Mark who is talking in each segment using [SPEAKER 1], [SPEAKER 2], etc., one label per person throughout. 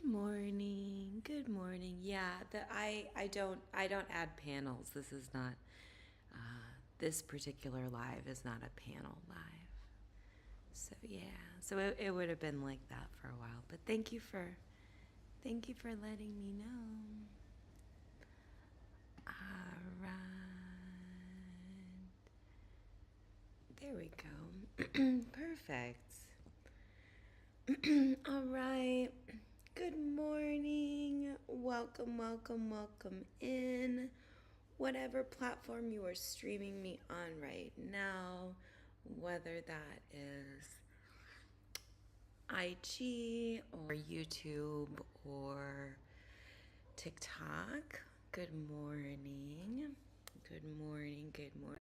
[SPEAKER 1] Good morning. Good morning. Yeah, I don't add panels. This is not this particular live is not a panel live. So yeah. So it would have been like that for a while. But thank you for letting me know. All right. There we go. Perfect. All right. Good morning. Welcome, welcome, welcome in. Whatever platform you are streaming me on right now, whether that is IG or YouTube or TikTok. Good morning. Good morning. Good morning.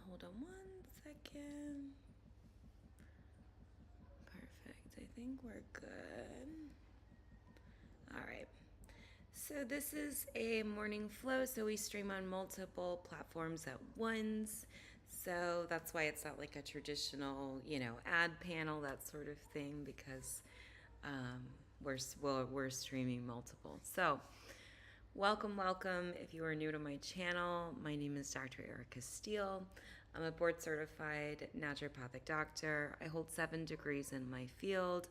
[SPEAKER 1] Hold on one second. Perfect. I think we're good. All right. So this is a morning flow. So we stream on multiple platforms at once. So that's why it's not like a traditional, ad panel, that sort of thing, because we're streaming multiple. So welcome, welcome. If you are new to my channel, my name is Dr. Erica Steele. I'm a board certified naturopathic doctor. I hold 7 degrees in my field,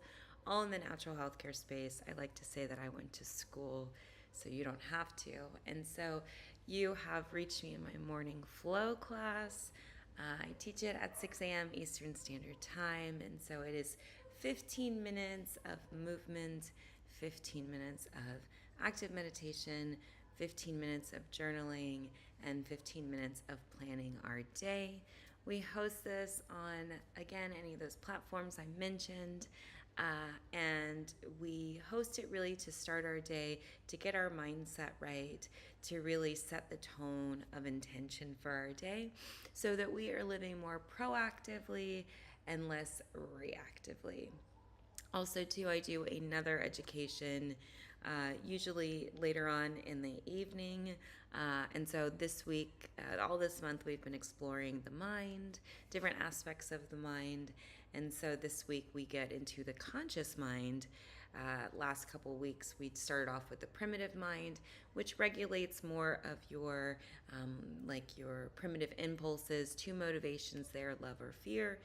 [SPEAKER 1] all in the natural healthcare space. I like to say that I went to school so you don't have to. And so you have reached me in my morning flow class. I teach it at 6 a.m. Eastern Standard Time, and so it is 15 minutes of movement, 15 minutes of active meditation, 15 minutes of journaling, and 15 minutes of planning our day. We host this on, again, any of those platforms I mentioned, and we host it really to start our day, to get our mindset right, to really set the tone of intention for our day so that we are living more proactively and less reactively. Also, too, I do another education, usually later on in the evening. And so this week, all this month, we've been exploring the mind, different aspects of the mind. And so this week, we get into the conscious mind. Last couple weeks, we started off with the primitive mind, which regulates more of your, like your primitive impulses, 2 motivations there, love or fear.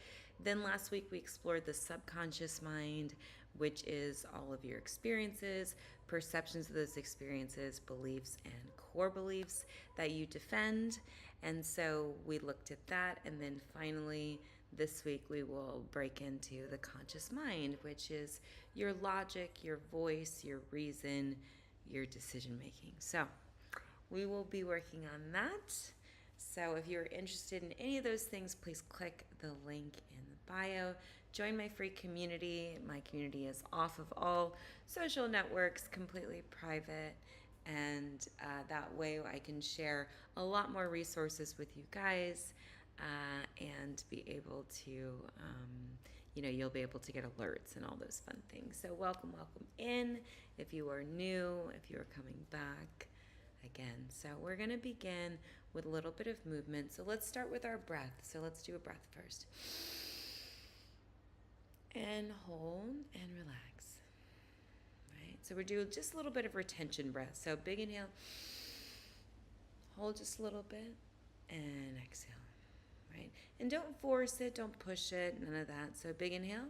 [SPEAKER 1] Then last week, we explored the subconscious mind, which is all of your experiences, perceptions of those experiences, beliefs, and core beliefs that you defend. And so we looked at that. And then finally, this week, we will break into the conscious mind, which is your logic, your voice, your reason, your decision making. So we will be working on that. So if you're interested in any of those things, please click the link in the bio. Join my free community. My community is off of all social networks, completely private. And that way I can share a lot more resources with you guys and be able to, you'll be able to get alerts and all those fun things. So welcome, welcome in. If you are new, if you are coming back again. So we're going to begin with a little bit of movement. So let's start with our breath. So let's do a breath first. And hold and relax. Right? So we're doing just a little bit of retention breath. So big inhale, hold just a little bit, and exhale. Right? And don't force it, don't push it, none of that. So big inhale,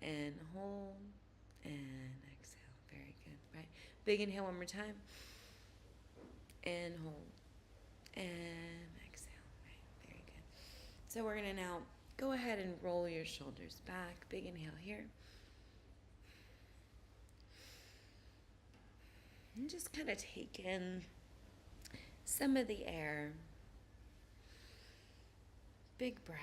[SPEAKER 1] and hold, and exhale. Very good. Right? Big inhale one more time, and hold, and exhale. Right, very good. So we're gonna now go ahead and roll your shoulders back. Big inhale here. And just kind of take in some of the air. Big breath.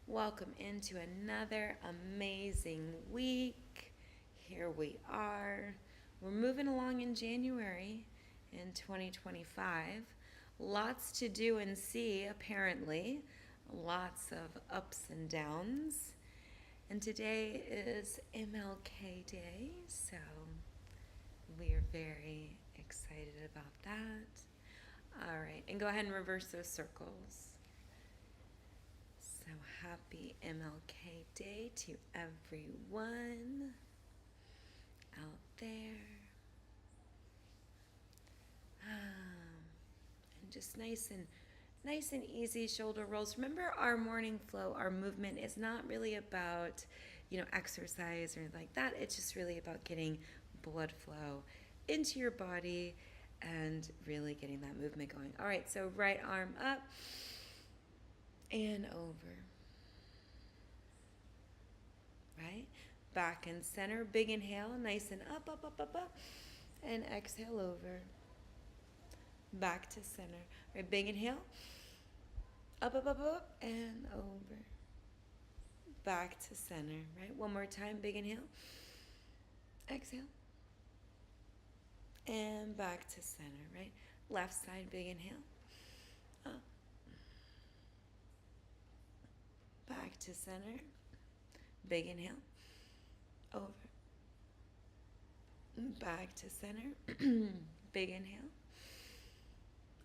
[SPEAKER 1] Welcome into another amazing week. Here we are. We're moving along in January in 2025. Lots to do and see, apparently. Lots of ups and downs. And today is MLK Day, so we are very excited about that. All right, and go ahead and reverse those circles. So happy MLK Day to everyone out there. And just nice and easy shoulder rolls. Remember, our morning flow, our movement is not really about, exercise or like that. It's just really about getting blood flow into your body and really getting that movement going. All right, so right arm up and over. Right? Back and center. Big inhale, nice and up, up, up, up, up. And exhale over. Back to center. All right, big inhale. Up, up, up, up, and over. Back to center, right? One more time, big inhale. Exhale. And back to center, right? Left side, big inhale. Up. Back to center. Big inhale. Over. Back to center. Big inhale.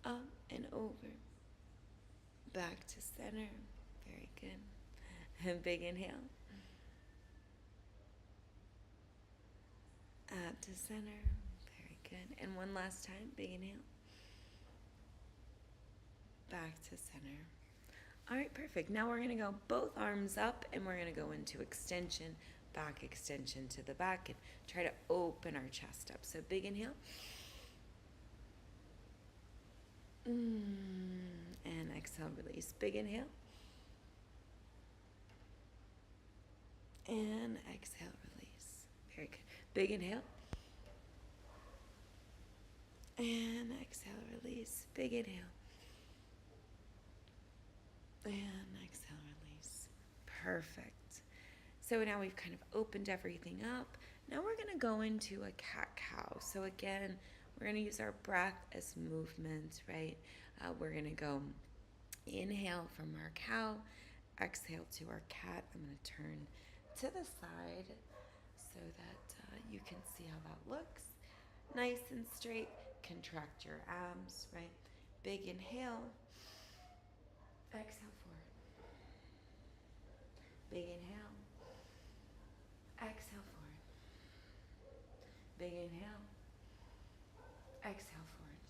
[SPEAKER 1] Up and over. Back to center. Very good. And big inhale. Up to center. Very good. And one last time. Big inhale. Back to center. All right, perfect. Now we're going to go both arms up and we're going to go into extension, back extension to the back and try to open our chest up. So big inhale. And exhale, release. Big inhale. And exhale, release. Very good. Big inhale. And exhale, release. Big inhale. And exhale, release. Perfect. So now we've kind of opened everything up. Now we're going to go into a cat-cow. So again, we're going to use our breath as movement, right? We're going to go inhale from our cow, exhale to our cat. I'm going to turn to the side so that you can see how that looks. Nice and straight. Contract your abs, right? Big inhale. Exhale forward. Big inhale. Exhale forward. Big inhale. Exhale forward.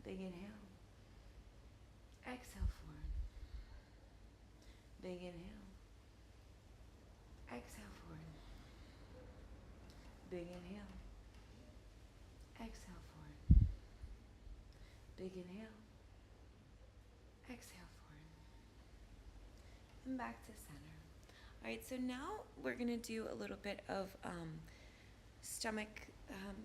[SPEAKER 1] Big inhale. Exhale forward. Big inhale. Exhale forward. Big inhale. Exhale forward. Big inhale. Exhale forward. And back to center. All right, so now we're going to do a little bit of stomach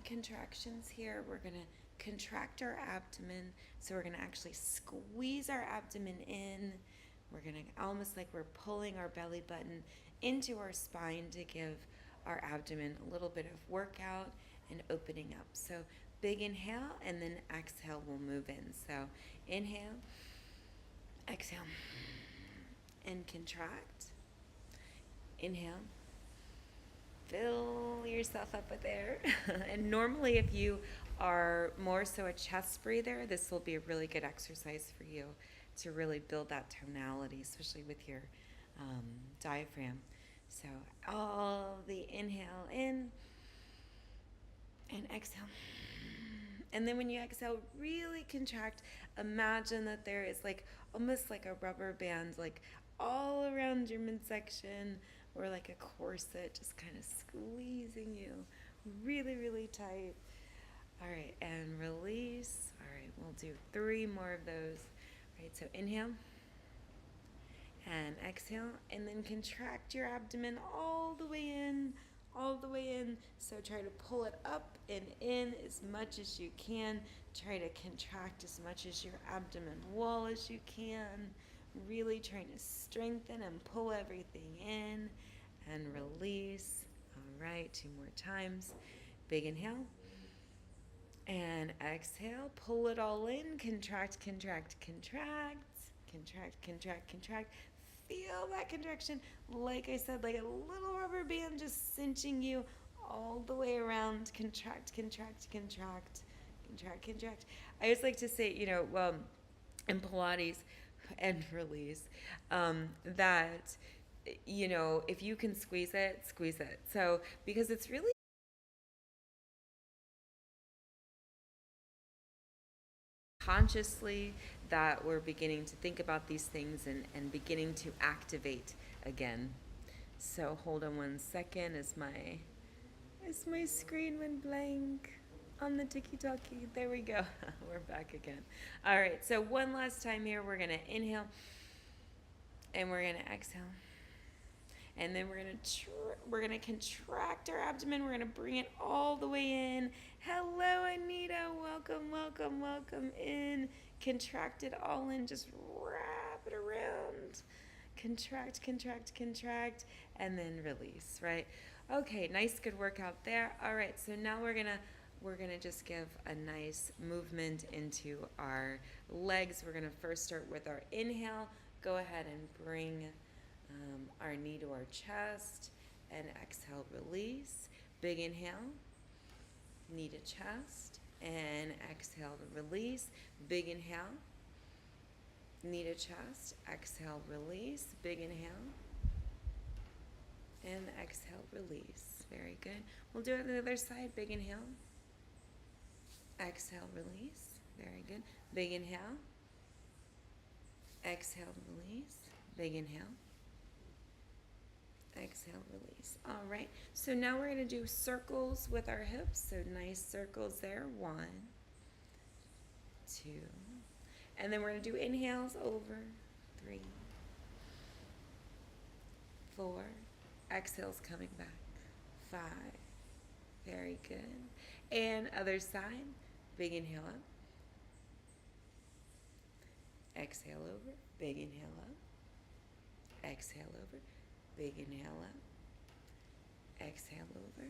[SPEAKER 1] contractions here. We're going to contract our abdomen. So we're going to actually squeeze our abdomen in. We're going to almost like we're pulling our belly button into our spine to give our abdomen a little bit of workout and opening up. So big inhale and then exhale, we'll move in. So inhale, exhale, and contract. Inhale. Fill yourself up with air. And normally if you are more so a chest breather, this will be a really good exercise for you to really build that tonality, especially with your diaphragm. So all the inhale in and exhale. And then when you exhale, really contract. Imagine that there is like almost like a rubber band, like all around your midsection, or like a corset, just kind of squeezing you really, really tight. All right, and release. All right, we'll do 3 more of those. All right, so inhale and exhale, and then contract your abdomen all the way in, all the way in. So try to pull it up and in as much as you can. Try to contract as much as your abdomen wall as you can. Really trying to strengthen and pull everything in and release. All right, 2 more times. Big inhale and exhale. Pull it all in. Contract, contract, contract. Contract, contract, contract. Feel that contraction. Like I said, like a little rubber band just cinching you all the way around. Contract, contract, contract. contract, contract. I always like to say, well, in Pilates and release, that, if you can squeeze it, squeeze it. So, because it's really consciously that we're beginning to think about these things and beginning to activate again. So hold on 1 second as my screen went blank on the tiki-taki. There we go. We're back again. All right, so one last time here. We're going to inhale and we're going to exhale. And then we're gonna contract our abdomen. We're gonna bring it all the way in. Hello, Anita. Welcome, welcome, welcome in. Contract it all in. Just wrap it around. Contract, contract, contract, and then release. Right? Okay. Nice, good workout there. All right. So now we're gonna just give a nice movement into our legs. We're gonna first start with our inhale. Go ahead and bring our knee to our chest, and exhale, release. Big inhale, knee to chest, and exhale to release. Big inhale, knee to chest, exhale, release. Big inhale, and exhale, release. Very good. We'll do it on the other side. Big inhale, exhale, release. Very good. Big inhale, exhale, release. Big inhale, exhale, release. All right, so now we're going to do circles with our hips. So nice circles there. 1, 2, and then we're going to do inhales over. 3, 4, exhales coming back. 5, very good. And other side. Big inhale up, exhale over. Big inhale up, exhale over. Big inhale up, exhale over.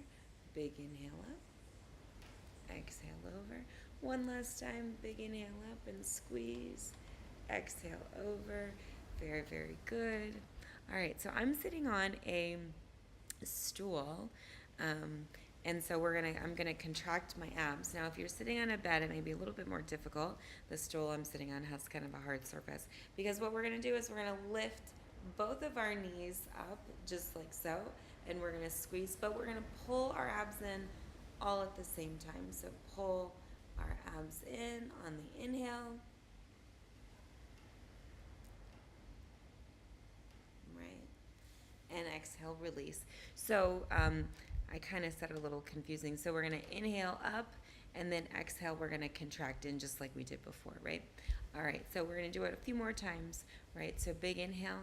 [SPEAKER 1] Big inhale up, exhale over. One last time. Big inhale up and squeeze. Exhale over. Very, very good. All right, so I'm sitting on a stool, and so I'm gonna contract my abs. Now, if you're sitting on a bed, it may be a little bit more difficult. The stool I'm sitting on has kind of a hard surface, because what we're gonna do is we're gonna lift both of our knees up just like so, and we're gonna squeeze, but we're gonna pull our abs in all at the same time. So pull our abs in on the inhale, right, and exhale, release. So I kind of said it a little confusing. So we're gonna inhale up, and then exhale, we're gonna contract in just like we did before, right? All right, so we're gonna do it a few more times, right? So big inhale,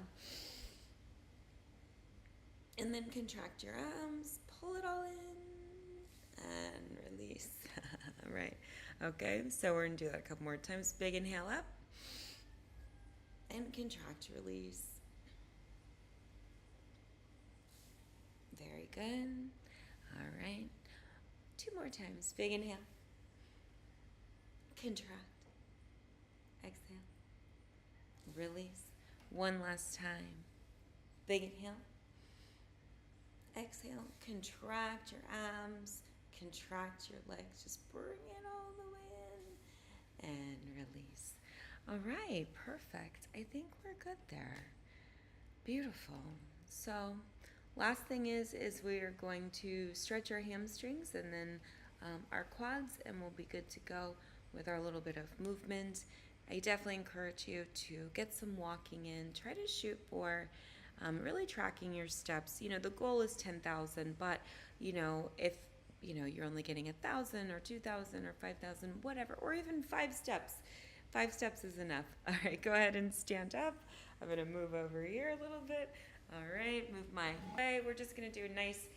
[SPEAKER 1] and then contract your arms, pull it all in, and release, right? Okay, so we're gonna do that a couple more times. Big inhale up, and contract, release. Very good. All right, 2 more times. Big inhale, contract, exhale, release. One last time. Big inhale, exhale, contract your arms, contract your legs, just bring it all the way in, and release. All right, perfect. I think we're good there. Beautiful. So last thing is we're going to stretch our hamstrings and then our quads, and we'll be good to go with our little bit of movement. I definitely encourage you to get some walking in. Try to shoot for really tracking your steps. The goal is 10,000, but if you're only getting 1,000 or 2,000 or 5,000, whatever, or even 5 steps. 5 steps is enough. All right, go ahead and stand up. I'm gonna move over here a little bit. All right, move my way. We're just gonna do a nice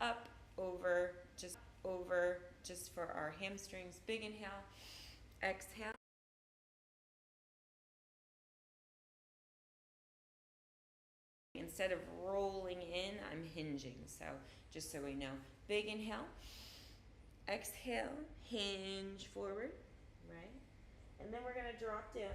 [SPEAKER 1] up, over, just for our hamstrings. Big inhale, exhale. Instead of rolling in, I'm hinging. So just so we know, big inhale, exhale, hinge forward, right? And then we're gonna drop down.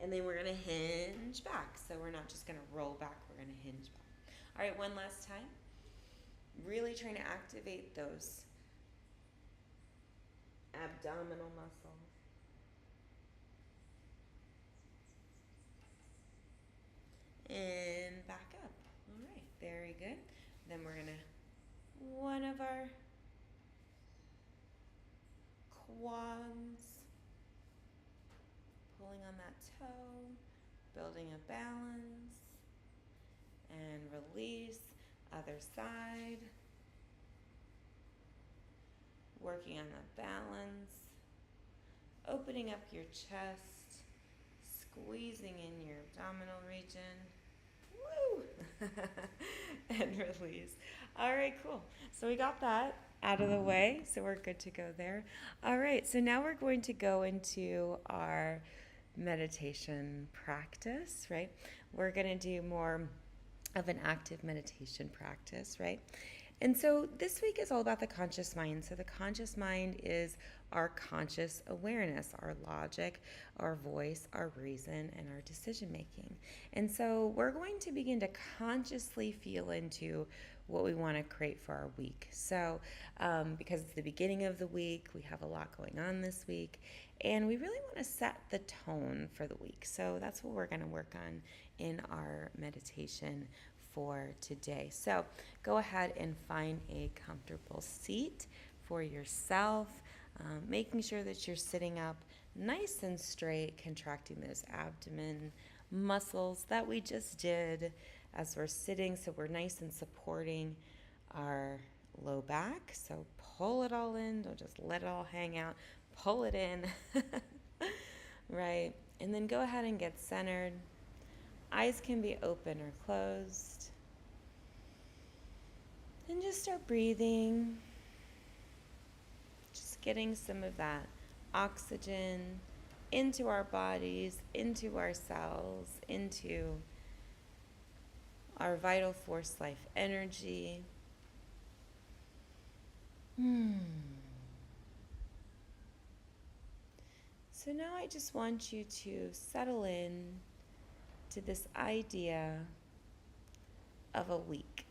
[SPEAKER 1] And then we're gonna hinge back. So we're not just gonna roll back, we're gonna hinge back. All right, one last time. Really trying to activate those abdominal muscles. And back up. All right, very good. Then we're gonna, one of our quads, pulling on that toe, building a balance, and release. Other side, working on the balance, opening up your chest, squeezing in your abdominal region. Woo! And release. All right, cool. So we got that out of the way, so we're good to go there. All right, so now we're going to go into our meditation practice, right? We're going to do more of an active meditation practice, right? And so this week is all about the conscious mind. So the conscious mind is our conscious awareness, our logic, our voice, our reason, and our decision making. And so we're going to begin to consciously feel into what we want to create for our week. So because it's the beginning of the week, we have a lot going on this week, and we really want to set the tone for the week. So that's what we're going to work on in our meditation for today. So go ahead and find a comfortable seat for yourself, making sure that you're sitting up nice and straight, contracting those abdomen muscles that we just did as we're sitting, so we're nice and supporting our low back. So pull it all in, don't just let it all hang out, pull it in. Right, and then go ahead and get centered. Eyes can be open or closed. And just start breathing. Just getting some of that oxygen into our bodies, into our cells, into our vital force life energy. So now I just want you to settle in to this idea of a week.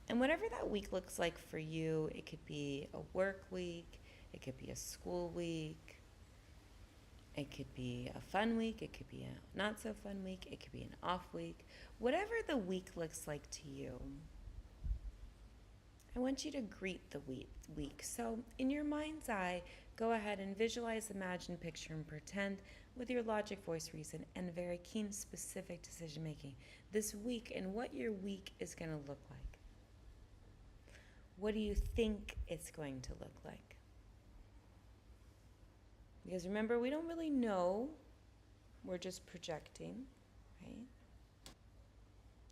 [SPEAKER 1] And whatever that week looks like for you, it could be a work week, it could be a school week, it could be a fun week, it could be a not so fun week, it could be an off week. Whatever the week looks like to you, I want you to greet the week. So in your mind's eye, go ahead and visualize, imagine, picture, and pretend with your logic, voice, reason, and very keen, specific decision making this week and what your week is going to look like. What do you think it's going to look like? Because remember, we don't really know. We're just projecting, right?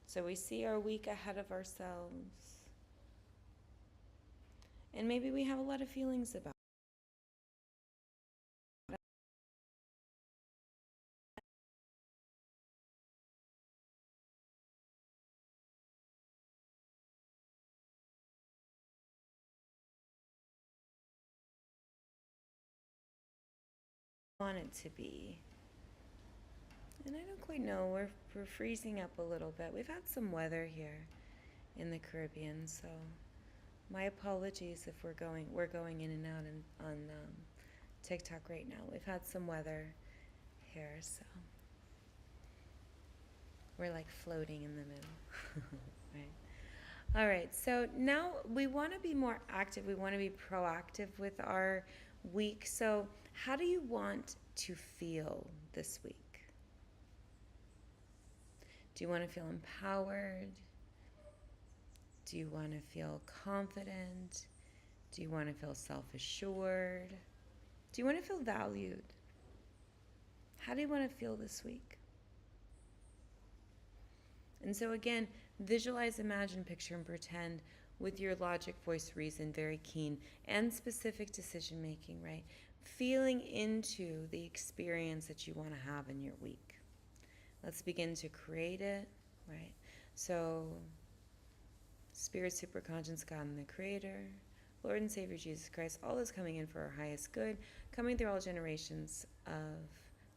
[SPEAKER 1] So we see our week ahead of ourselves. And maybe we have a lot of feelings about it. Want it to be. And I don't quite know. We're freezing up a little bit. We've had some weather here in the Caribbean, so my apologies if we're going in and out on TikTok right now. We've had some weather here, so we're like floating in the middle. Right. All right, so now we want to be more active. We want to be proactive with our week. So how do you want to feel this week? Do you want to feel empowered? Do you want to feel confident? Do you want to feel self-assured? Do you want to feel valued? How do you want to feel this week? And so again, visualize, imagine, picture, and pretend with your logic, voice, reason, very keen, and specific decision making, right? Feeling into the experience that you want to have in your week. Let's begin to create it, right? So, Spirit, Superconscious, God, and the Creator, Lord and Savior Jesus Christ, all is coming in for our highest good, coming through all generations of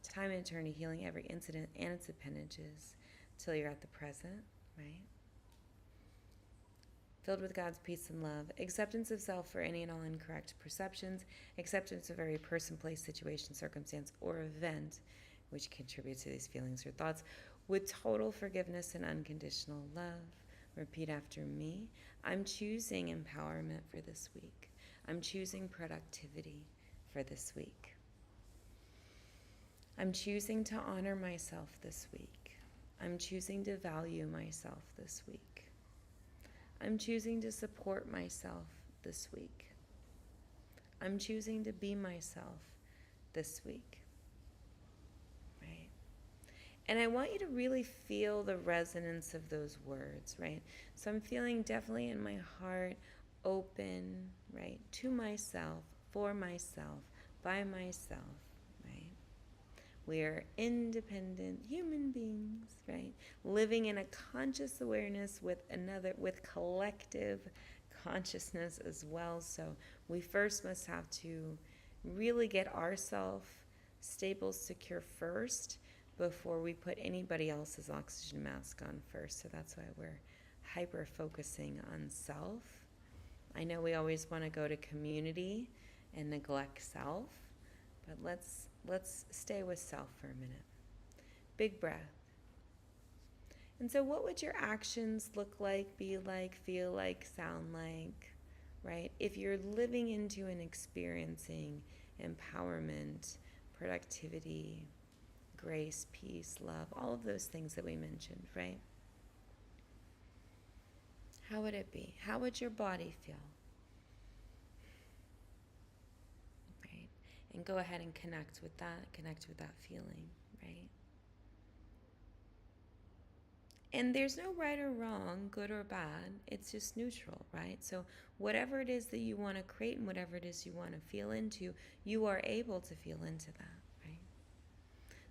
[SPEAKER 1] time and eternity, healing every incident and its appendages till you're at the present, right? filled with God's peace and love, acceptance of self for any and all incorrect perceptions, acceptance of every person, place, situation, circumstance, or event which contributes to these feelings or thoughts, with total forgiveness and unconditional love. Repeat after me. I'm choosing empowerment for this week. I'm choosing productivity for this week. I'm choosing to honor myself this week. I'm choosing to value myself this week. I'm choosing to support myself this week. I'm choosing to be myself this week. Right? And I want you to really feel the resonance of those words, right? So I'm feeling definitely in my heart open, right, to myself, for myself, by myself, right? We are independent human beings, right? Living in a conscious awareness with collective consciousness as well. So we first must have to really get ourselves stable, secure first before we put anybody else's oxygen mask on first. So that's why we're hyper focusing on self. I know we always want to go to community and neglect self, but let's stay with self for a minute. Big breath. And so what would your actions look like, be like, feel like, sound like, right? If you're living into and experiencing empowerment, productivity, grace, peace, love, all of those things that we mentioned, right? How would it be? How would your body feel? Right? And go ahead and connect with that feeling, right? And there's no right or wrong, good or bad. It's just neutral, right? So whatever it is that you want to create and whatever it is you want to feel into, you are able to feel into that, right?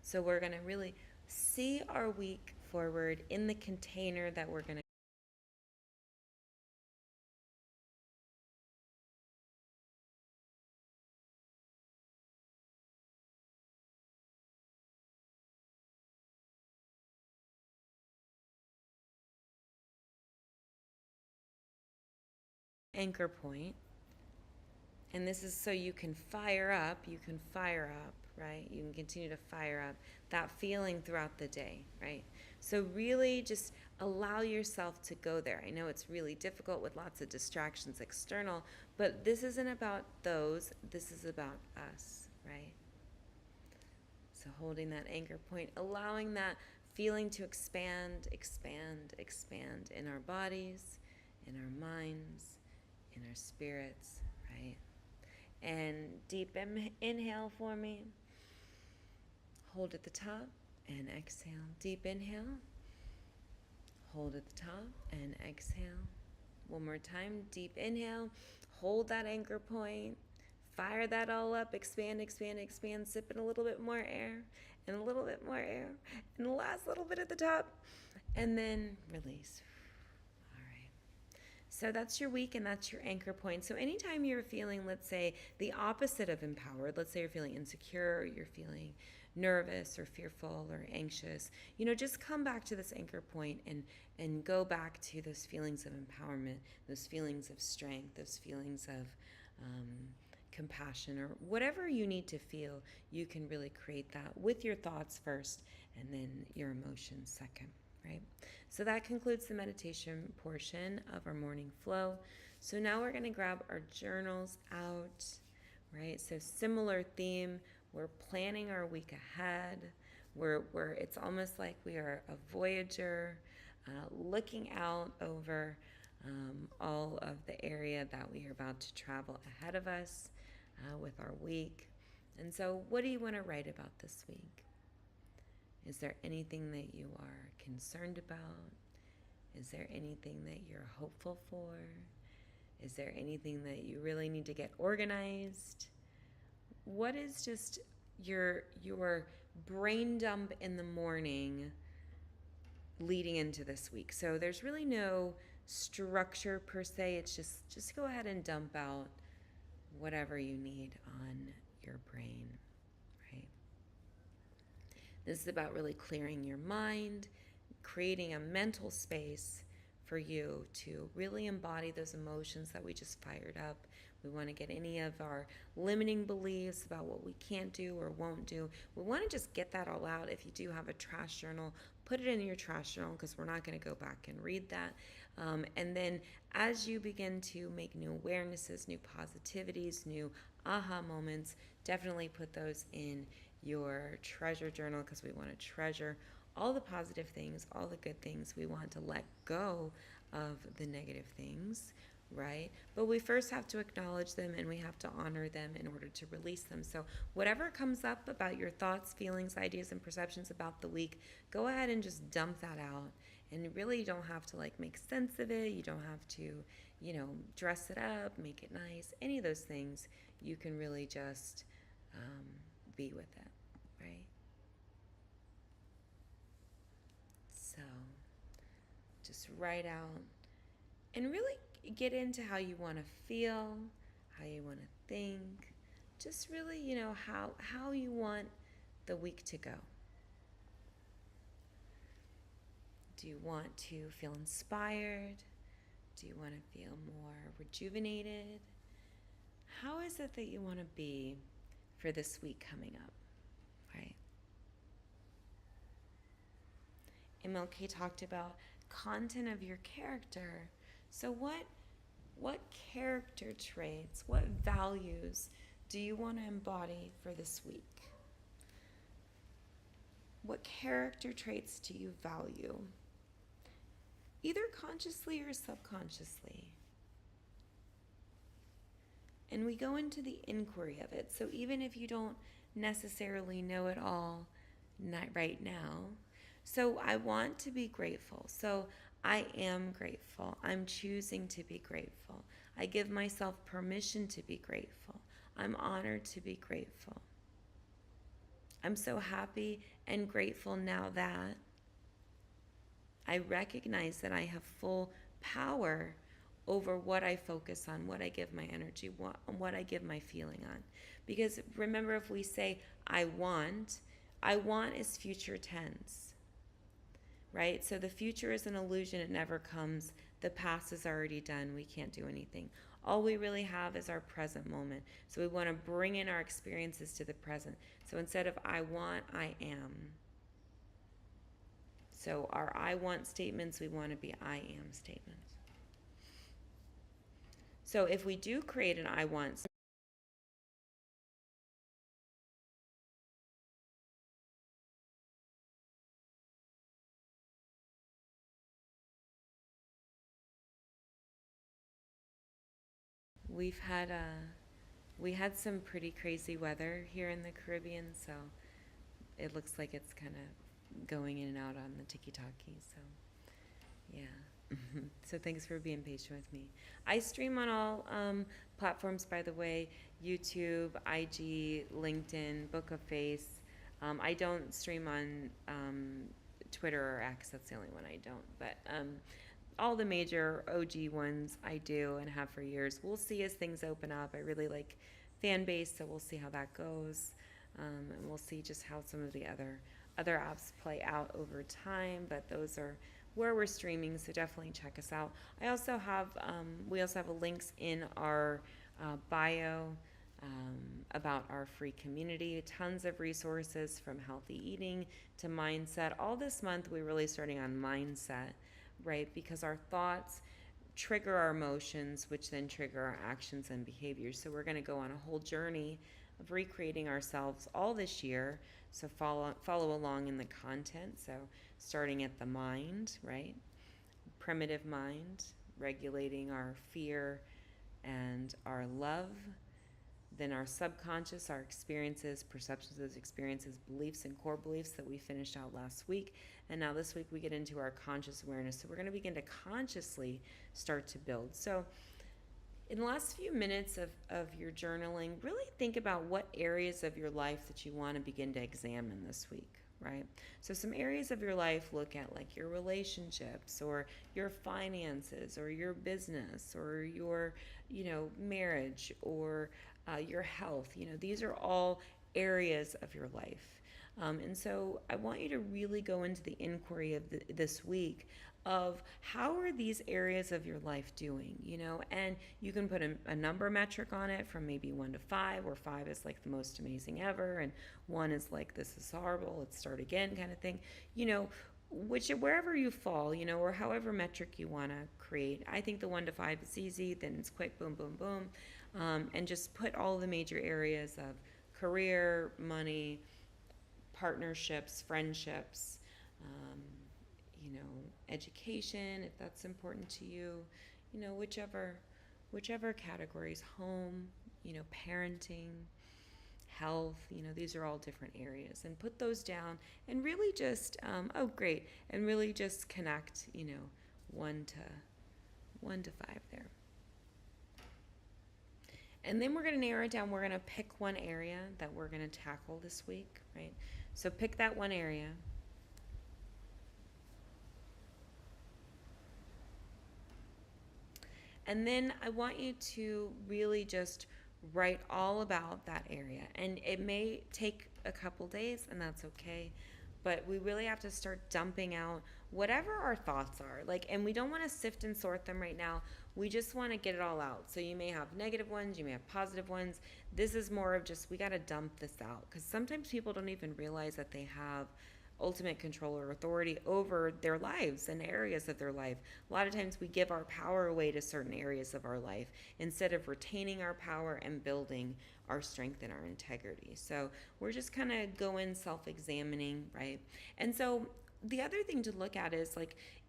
[SPEAKER 1] So we're going to really see our week forward in the container that we're going to anchor point. And this is so you can fire up, right? You can continue to fire up that feeling throughout the day, right? So really just allow yourself to go there. I know it's really difficult with lots of distractions external, but this isn't about those, this is about us, right? So holding that anchor point, allowing that feeling to expand in our bodies, in our minds, in our spirits, right? And deep inhale for me. Hold at the top and exhale. Deep inhale. Hold at the top and exhale. One more time. Deep inhale. Hold that anchor point. Fire that all up. Expand. Sip in a little bit more air. And a little bit more air. And the last little bit at the top. And then release. So that's your week and that's your anchor point. So anytime you're feeling, let's say, the opposite of empowered, let's say you're feeling insecure, or you're feeling nervous or fearful or anxious, just come back to this anchor point and go back to those feelings of empowerment, those feelings of strength, those feelings of compassion, or whatever you need to feel. You can really create that with your thoughts first and then your emotions second. Right? So that concludes the meditation portion of our morning flow. So now we're going to grab our journals out, right? So similar theme. We're planning our week ahead. It's almost like we are a voyager looking out over all of the area that we are about to travel ahead of us with our week. And so what do you want to write about this week? Is there anything that you are concerned about? Is there anything that you're hopeful for? Is there anything that you really need to get organized? What is just your brain dump in the morning leading into this week? So there's really no structure per se. It's just go ahead and dump out whatever you need on your brain. This is about really clearing your mind, creating a mental space for you to really embody those emotions that we just fired up. We want to get any of our limiting beliefs about what we can't do or won't do. We want to just get that all out. If you do have a trash journal, put it in your trash journal, because we're not going to go back and read that. And then as you begin to make new awarenesses, new positivities, new aha moments, definitely put those in your treasure journal, because we want to treasure all the positive things, all the good things. We want to let go of the negative things, right? But we first have to acknowledge them, and we have to honor them in order to release them. So whatever comes up about your thoughts, feelings, ideas, and perceptions about the week, go ahead and just dump that out. And really, you don't have to make sense of it. You don't have to, dress it up, make it nice, any of those things. You can really just be with it, right? So just write out and really get into how you want to feel, how you want to think, just really, how you want the week to go. Do you want to feel inspired? Do you want to feel more rejuvenated? How is it that you want to be for this week coming up, right? MLK talked about content of your character. So what character traits, what values do you want to embody for this week? What character traits do you value? Either consciously or subconsciously. And we go into the inquiry of it. So even if you don't necessarily know it all right now, so I want to be grateful. So I am grateful. I'm choosing to be grateful. I give myself permission to be grateful. I'm honored to be grateful. I'm so happy and grateful now that I recognize that I have full power over what I focus on, what I give my energy, what I give my feeling on. Because remember, if we say I want is future tense, right? So the future is an illusion. It never comes. The past is already done. We can't do anything. All we really have is our present moment. So we want to bring in our experiences to the present. So instead of I want, I am. So our I want statements, we want to be I am statements. So if we do create an I want, we've had we had some pretty crazy weather here in the Caribbean, so it looks like it's kind of going in and out on the tiki-taki. So yeah. So thanks for being patient with me. I stream on all platforms, by the way: YouTube, IG, LinkedIn, Book of Face. I don't stream on Twitter or X. That's the only one I don't. But all the major OG ones I do and have for years. We'll see as things open up. I really like fan base, so we'll see how that goes, and we'll see just how some of the other apps play out over time. But those are where we're streaming, so definitely check us out. I also have we also have links in our bio about our free community. Tons of resources, from healthy eating to mindset. All this month we're really starting on mindset, right? Because our thoughts trigger our emotions, which then trigger our actions and behaviors. So we're going to go on a whole journey of recreating ourselves all this year. So follow along in the content. So starting at the mind, right? Primitive mind, regulating our fear and our love. Then our subconscious, our experiences, perceptions of those experiences, beliefs and core beliefs that we finished out last week. And now this week we get into our conscious awareness. So we're going to begin to consciously start to build. So in the last few minutes of your journaling, really think about what areas of your life that you want to begin to examine this week, right? So some areas of your life, look at like your relationships or your finances or your business or your, marriage or your health. These are all areas of your life. And so I want you to really go into the inquiry of this week of how are these areas of your life doing, and you can put a number metric on it from maybe 1 to 5, where 5 is like the most amazing ever, and 1 is like this is horrible, let's start again kind of thing, which wherever you fall, or however metric you want to create. I think the 1 to 5 is easy, then it's quick, boom, boom, boom, and just put all the major areas of career, money, partnerships, friendships, um, education, if that's important to you, whichever categories, home, parenting, health, these are all different areas, and put those down and really just, oh, great, and really just connect, 1 to 5 there. And then we're going to narrow it down. We're going to pick one area that we're going to tackle this week, right? So pick that one area. And then I want you to really just write all about that area. And it may take a couple days, and that's okay. But we really have to start dumping out whatever our thoughts are. And we don't want to sift and sort them right now. We just want to get it all out. So you may have negative ones, you may have positive ones. This is more of just, we got to dump this out. Because sometimes people don't even realize that they have ultimate control or authority over their lives and areas of their life. A lot of times we give our power away to certain areas of our life instead of retaining our power and building our strength and our integrity. So we're just kind of going self-examining, right? And so the other thing to look at is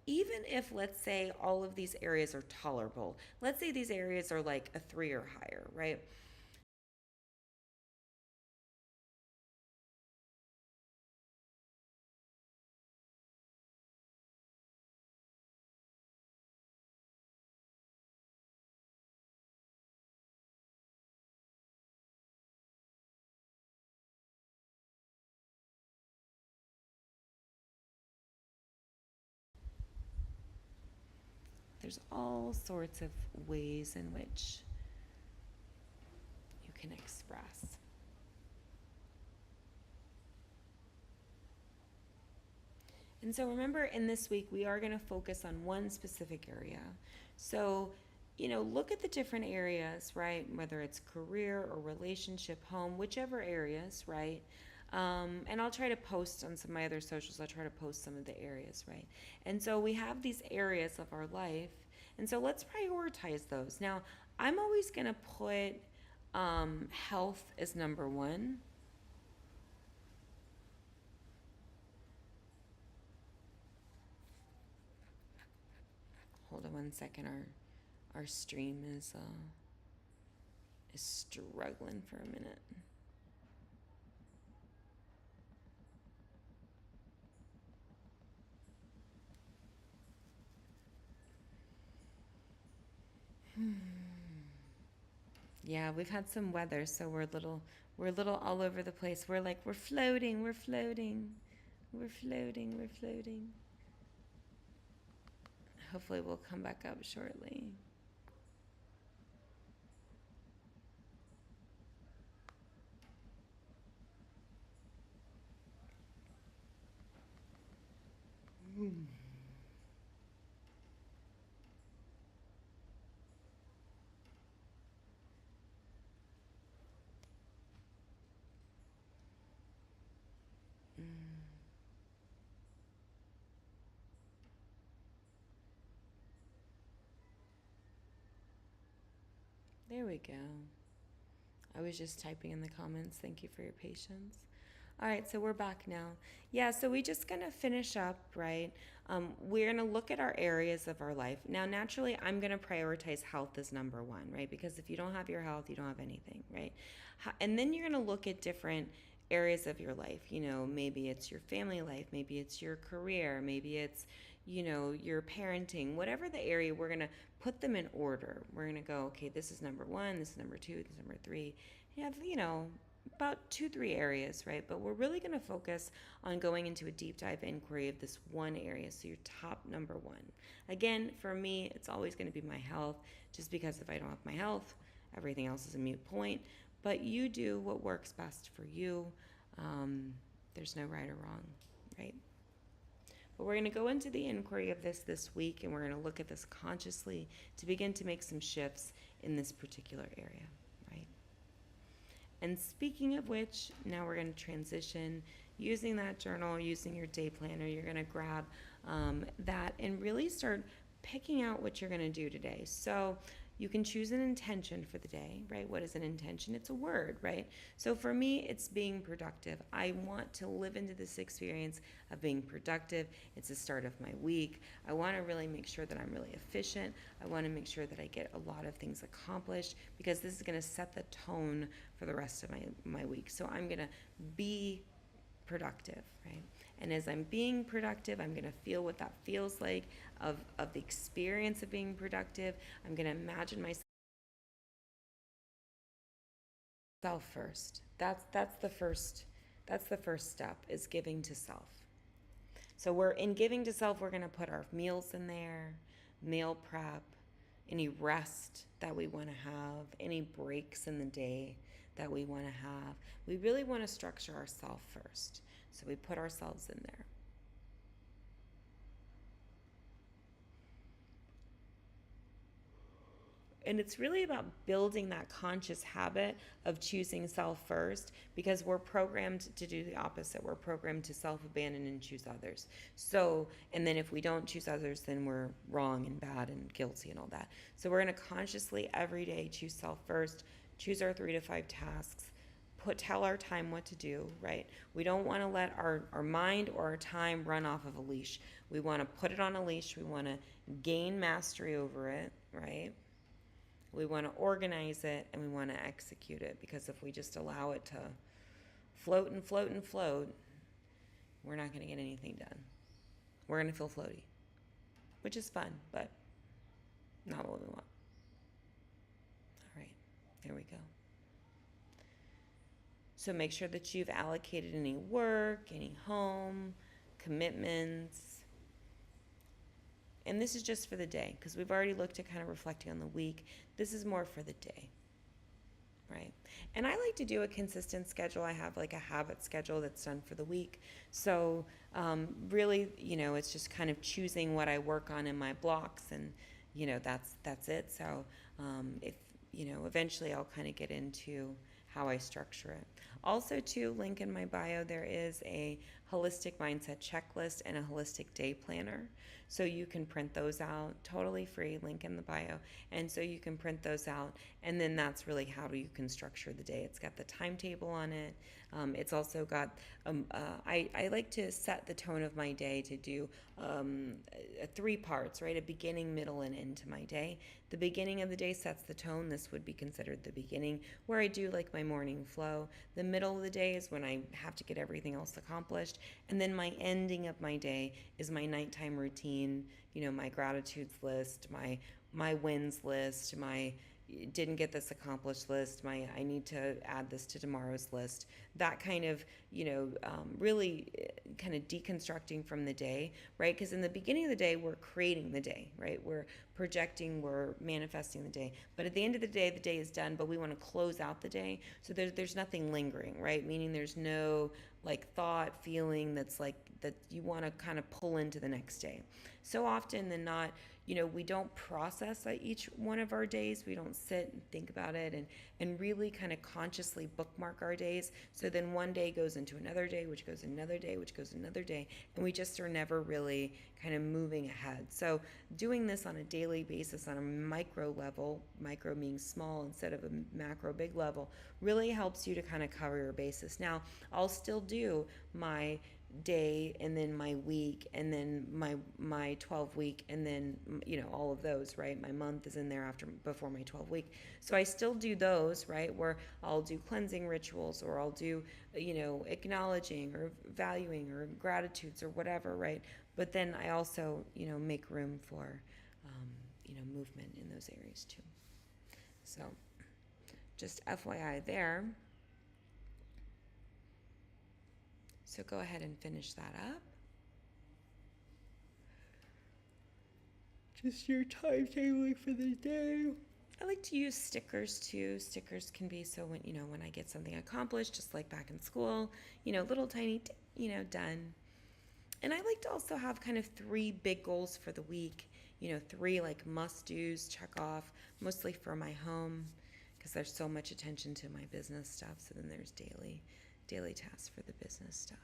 [SPEAKER 1] even if, let's say, all of these areas are tolerable, let's say these areas are like a 3 or higher, right? There's all sorts of ways in which you can express. And so remember, in this week, we are going to focus on one specific area. So, look at the different areas, right? Whether it's career or relationship, home, whichever areas, right? And I'll try to post on some of my other socials, I'll try to post some of the areas, right? And so we have these areas of our life. And so let's prioritize those. Now, I'm always going to put health as number one. Hold on one second. Our stream is struggling for a minute. Yeah, we've had some weather, so we're a little all over the place. We're floating, we're floating, we're floating, we're floating. Hopefully we'll come back up shortly. There we go. I was just typing in the comments. Thank you for your patience. All right, so we're back now. Yeah, so we just gonna finish up, right? We're gonna look at our areas of our life. Now, naturally, I'm gonna prioritize health as number one, right? Because if you don't have your health, you don't have anything, right? And then you're gonna look at different areas of your life. Maybe it's your family life, maybe it's your career, maybe it's, your parenting, whatever the area, we're gonna put them in order. We're gonna go, okay, this is number one, this is number two, this is number three. You have, about 2-3 areas, right? But we're really going to focus on going into a deep dive inquiry of this one area. So your top number one. Again, for me, it's always going to be my health, just because if I don't have my health, everything else is a moot point. But you do what works best for you. There's no right or wrong, right? But we're going to go into the inquiry of this week, and we're going to look at this consciously to begin to make some shifts in this particular area, right? And speaking of which, now we're going to transition using that journal, using your day planner. You're going to grab that and really start picking out what you're going to do today. So you can choose an intention for the day, right? What is an intention? It's a word, right? So for me, it's being productive. I want to live into this experience of being productive. It's the start of my week. I want to really make sure that I'm really efficient. I want to make sure that I get a lot of things accomplished, because this is going to set the tone for the rest of my week. So I'm going to be productive, right? And as I'm being productive, I'm going to feel what that feels like of the experience of being productive. I'm going to imagine myself first. That's the first step, is giving to self. So we're in giving to self, we're going to put our meals in there, meal prep, any rest that we want to have, any breaks in the day that we want to have. We really want to structure ourselves first. So we put ourselves in there. And it's really about building that conscious habit of choosing self first, because we're programmed to do the opposite. We're programmed to self-abandon and choose others. So, and then if we don't choose others, then we're wrong and bad and guilty and all that. So we're going to consciously every day choose self first, choose our 3 to 5 tasks, tell our time what to do, right? We don't want to let our mind or our time run off of a leash. We want to put it on a leash. We want to gain mastery over it, right? We want to organize it, and we want to execute it, because if we just allow it to float and float and float, we're not going to get anything done. We're going to feel floaty, which is fun, but not what we want. All right, there we go. So make sure that you've allocated any work, any home, commitments. And this is just for the day, because we've already looked at kind of reflecting on the week. This is more for the day, right? And I like to do a consistent schedule. I have like a habit schedule that's done for the week. So really, it's just kind of choosing what I work on in my blocks, and, that's it. So if, eventually I'll kind of get into how I structure it. Also, too, link in my bio, there is a holistic mindset checklist and a holistic day planner. So you can print those out, totally free, link in the bio. And so you can print those out, and then that's really how you can structure the day. It's got the timetable on it. It's also got, I like to set the tone of my day to do 3 parts, right? A beginning, middle, and end to my day. The beginning of the day sets the tone. This would be considered the beginning, where I do like my morning flow. The middle of the day is when I have to get everything else accomplished. And then my ending of my day is my nighttime routine, my gratitudes list, my wins list, my didn't get this accomplished list, I need to add this to tomorrow's list. That kind of, really kind of deconstructing from the day, right? Because in the beginning of the day, we're creating the day, right? We're projecting, we're manifesting the day. But at the end of the day is done, but we want to close out the day. So there's nothing lingering, right? Meaning there's no like thought, feeling that's like that you want to kind of pull into the next day. So often than not, we don't process each one of our days. We don't sit and think about it and really kind of consciously bookmark our days. So then one day goes into another day, which goes another day, which goes another day, and we just are never really kind of moving ahead. So doing this on a daily basis on a micro level, micro meaning small instead of a macro big level, really helps you to kind of cover your bases. Now, I'll still do my day and then my week and then my 12 week and then all of those, right? My month is in there before my 12 week. So I still do those, right? Where I'll do cleansing rituals, or I'll do acknowledging or valuing or gratitudes or whatever, right? But then I also make room for movement in those areas too. So just FYI there. So go ahead and finish that up. Just your timetabling for the day. I like to use stickers too. Stickers can be so when I get something accomplished, just like back in school, little tiny, done. And I like to also have kind of 3 big goals for the week. 3 like must do's, check off, mostly for my home because there's so much attention to my business stuff. So then there's daily tasks for the business stuff.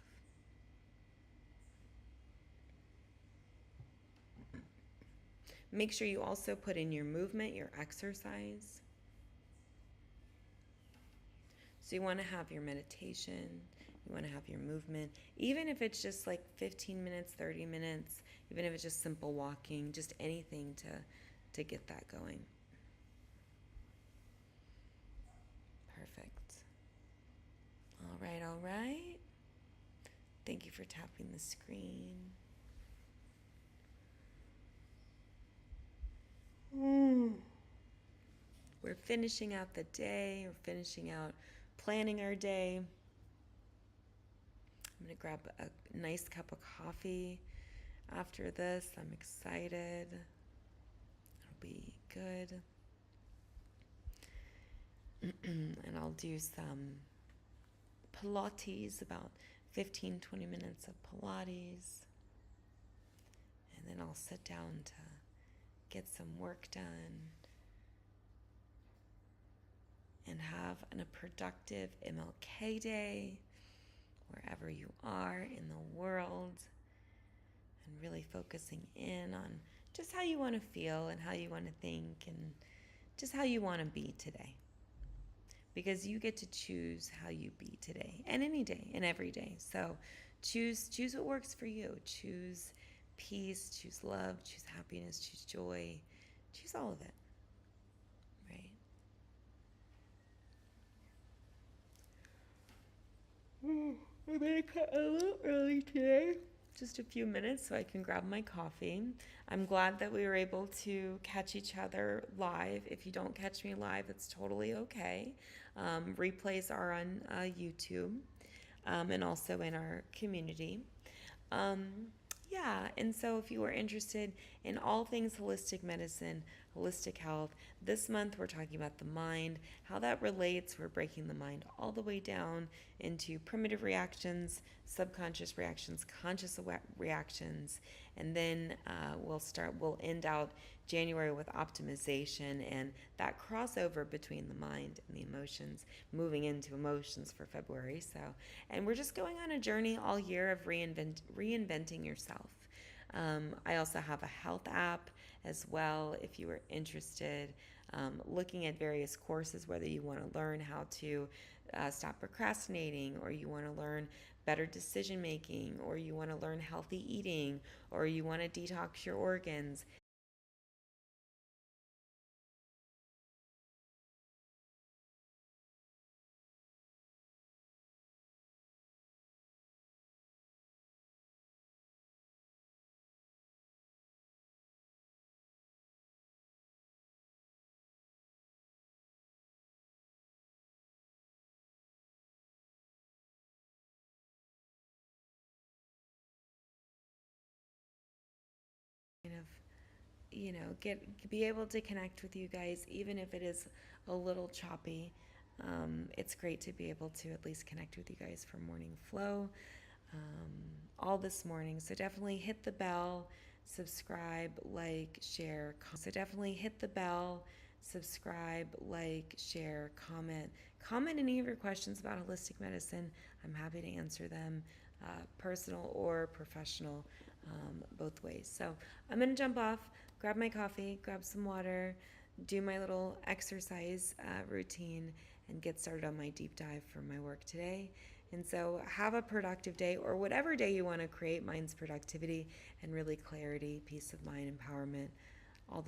[SPEAKER 1] Make sure you also put in your movement, your exercise. So you want to have your meditation, you want to have your movement, even if it's just like 15 minutes, 30 minutes, even if it's just simple walking, just anything to get that going. Perfect. All right, all right. Thank you for tapping the screen. We're finishing out the day, we're finishing out planning our day. I'm going to grab a nice cup of coffee after this. I'm excited. It'll be good. And I'll do some Pilates, about 15, 20 minutes of Pilates. And then I'll sit down to get some work done and have a productive MLK day wherever you are in the world, and really focusing in on just how you want to feel and how you want to think and just how you want to be today. Because you get to choose how you be today and any day and every day. So choose what works for you. Choose peace, choose love, choose happiness, choose joy, choose all of it. Right? I'm going to cut a little early today. Just a few minutes so I can grab my coffee. I'm glad that we were able to catch each other live. If you don't catch me live, it's totally okay. Replays are on YouTube and also in our community. Yeah, and so if you are interested in all things holistic medicine, holistic health, this month we're talking about the mind, how that relates. We're breaking the mind all the way down into primitive reactions, subconscious reactions, conscious reactions, and then we'll end out January with optimization and that crossover between the mind and the emotions, moving into emotions for February. So, and we're just going on a journey all year of reinventing yourself. I also have a health app as well if you are interested, looking at various courses, whether you want to learn how to stop procrastinating, or you want to learn better decision making, or you want to learn healthy eating, or you want to detox your organs. Kind of be able to connect with you guys, even if it is a little choppy. It's great to be able to at least connect with you guys for morning flow all this morning. So definitely hit the bell, subscribe, like, share, so definitely hit the bell, subscribe, like, share, comment any of your questions about holistic medicine. I'm happy to answer them, personal or professional, both ways. So I'm going to jump off, grab my coffee, grab some water, do my little exercise routine, and get started on my deep dive for my work today. And so have a productive day, or whatever day you want to create. Mine's productivity and really clarity, peace of mind, empowerment, all the